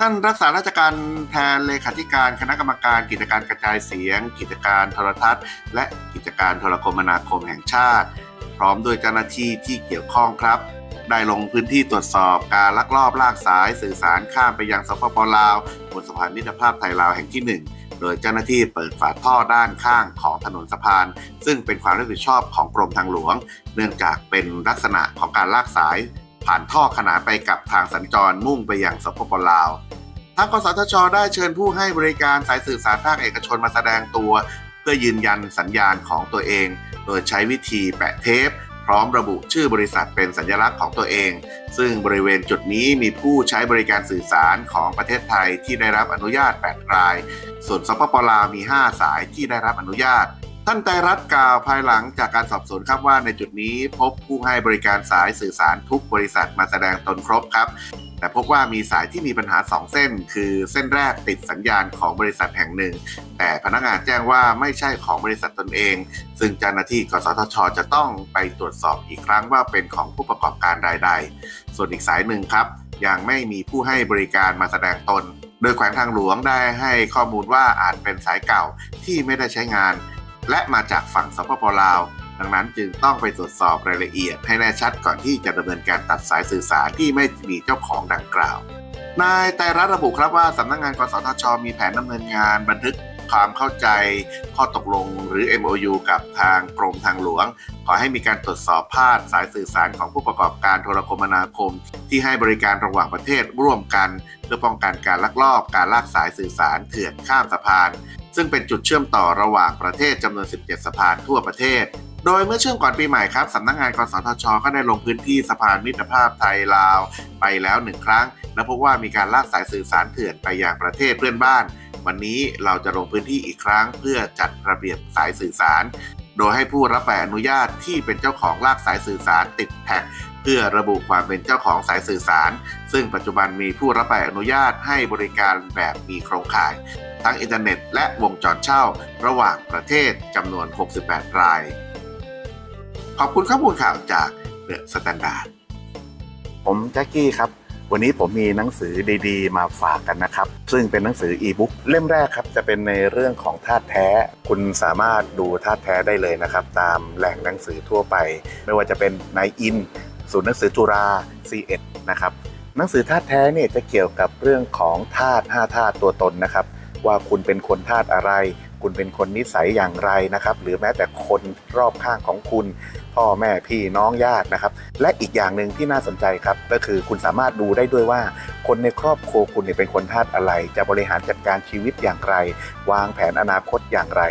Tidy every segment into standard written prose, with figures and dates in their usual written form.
ท่านรักษาราชการแทนเลขาธิการคณะกรรมการกิจการกระจายเสียงกิจการโทรทัศน์และกิจการโทรคมนาคมแห่งชาติพร้อมด้วยเจ้าหน้าที่ที่เกี่ยวข้องครับได้ลงพื้นที่ตรวจสอบการลักลอบลากสายสื่อสารข้ามไปยังสปป.ลาวบนสะพานมิตรภาพไทยลาวแห่งที่ 1โดยเจ้าหน้าที่เปิดฝาท่อด้านข้างของถนนสะพานซึ่งเป็นความรับผิดชอบของกรมทางหลวงเนื่องจากเป็นลักษณะของการลากสายผ่านท่อขนานไปกับทางสัญจรมุ่งไปยังสปป.ลาวทางกสทช.ได้เชิญผู้ให้บริการสายสื่อสารภาคเอกชนมาแสดงตัวเพื่อยืนยันสัญญาณของตัวเองโดยใช้วิธีแปะเทปพร้อมระบุชื่อบริษัทเป็นสัญลักษณ์ของตัวเองซึ่งบริเวณจุดนี้มีผู้ใช้บริการสื่อสารของประเทศไทยที่ได้รับอนุญาต8รายส่วนสปป.ลาวมี5สายที่ได้รับอนุญาตท่านไตรรัตน์กล่าวภายหลังจากการสอบสวนครับว่าในจุดนี้พบผู้ให้บริการสายสื่อสารทุกบริษัทมาแสดงตนครบครับแต่พบว่ามีสายที่มีปัญหา2เส้นคือเส้นแรกติดสัญญาณของบริษัทแห่งหนึ่งแต่พนักงานแจ้งว่าไม่ใช่ของบริษัทตนเองซึ่งเจ้าหน้าที่กสทช.จะต้องไปตรวจสอบอีกครั้งว่าเป็นของผู้ประกอบการรายใดส่วนอีกสายหนึ่งครับยังไม่มีผู้ให้บริการมาแสดงตนโดยแขวงทางหลวงได้ให้ข้อมูลว่าอาจเป็นสายเก่าที่ไม่ได้ใช้งานและมาจากฝั่งสปป.ลาวดังนั้นจึงต้องไปตรวจสอบรายละเอียดให้แน่ชัดก่อนที่จะดำเนินการตัดสายสื่อสารที่ไม่มีเจ้าของดังกล่าวนายไตรรัตน์ระบุครับว่าสำนักงานกสทช.มีแผนดำเนินงานบันทึกความเข้าใจข้อตกลงหรือ MOU กับทางกรมทางหลวงขอให้มีการตรวจสอบพาดสายสื่อสารของผู้ประกอบการโทรคมนาคมที่ให้บริการระหว่างประเทศร่วมกันเพื่อป้องกันการลักลอบการลากสายสื่อสารเถื่อนข้ามสะพานซึ่งเป็นจุดเชื่อมต่อระหว่างประเทศจำนวน17สะพานทั่วประเทศโดยเมื่อช่วงก่อนปีใหม่ครับสำนักงานกสทช.ก็ได้ลงพื้นที่สะพานมิตรภาพไทยลาวไปแล้ว1ครั้งและพบว่ามีการลากสายสื่อสารเถื่อนไปยังประเทศเพื่อนบ้านวันนี้เราจะลงพื้นที่อีกครั้งเพื่อจัดระเบียบสายสื่อสารโดยให้ผู้รับใบอนุญาตที่เป็นเจ้าของลากสายสื่อสารติดแท็กเพื่อระบุความเป็นเจ้าของสายสื่อสารซึ่งปัจจุบันมีผู้รับใบอนุญาตให้บริการแบบมีโครงข่ายทั้งอินเทอร์เน็ตและวงจรเช่าระหว่างประเทศจำนวน68รายขอบคุณข้อมูลข่าวจากเดอะสแตนดาร์ดผมแจ็คกี้ครับวันนี้ผมมีหนังสือดีๆมาฝากกันนะครับซึ่งเป็นหนังสืออีบุ๊กเล่มแรกครับจะเป็นในเรื่องของธาตุแท้คุณสามารถดูธาตุแท้ได้เลยนะครับตามแหล่งหนังสือทั่วไปไม่ว่าจะเป็นในอินศูนย์หนังสือจุฬา C1 นะครับหนังสือธาตุแท้เนี่ยจะเกี่ยวกับเรื่องของธาตุ5ธาตุตัวตนนะครับว่าคุณเป็นคนธาตุอะไรคุณเป็นคนนิสัยอย่างไรนะครับหรือแม้แต่คนรอบข้างของคุณพ่อแม่พี่น้องญาตินะครับและอีกอย่างหนึ่งที่น่าสนใจครับก็คือคุณสามารถดูได้ด้วยว่าคนในครอบครัวคุณเป็นคนธาตุอะไรจะบริหารจัดการชีวิตอย่างไรวางแผนอนาคตอย่างไร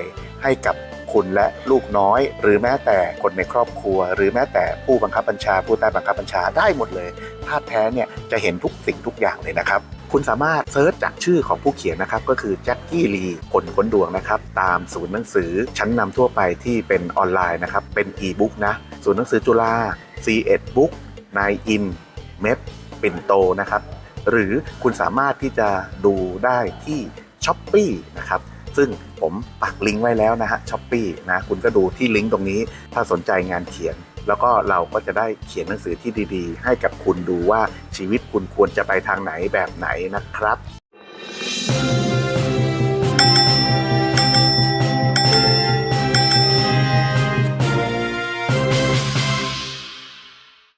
ให้กับคุณและลูกน้อยหรือแม้แต่คนในครอบครัวหรือแม้แต่ผู้บังคับบัญชาผู้ใต้บังคับบัญชาได้หมดเลยธาตุแท้เนี่ยจะเห็นทุกสิ่งทุกอย่างเลยนะครับคุณสามารถเซิร์ชจากชื่อของผู้เขียนนะครับก็คือแจ็คกี้ลีคนค้นดวงนะครับตามศูนย์หนังสือชั้นนำทั่วไปที่เป็นออนไลน์นะครับเป็นอีบุ๊กนะศูนย์หนังสือจุฬา C1 บุ๊กนายอินเมฟปิ่นโตนะครับหรือคุณสามารถที่จะดูได้ที่ Shopee นะครับซึ่งผมปักลิงก์ไว้แล้วนะฮะ Shopee นะคุณก็ดูที่ลิงก์ตรงนี้ถ้าสนใจงานเขียนแล้วก็เราก็จะได้เขียนหนังสือที่ดีๆให้กับคุณดูว่าชีวิตคุณควรจะไปทางไหนแบบไหนนะครับ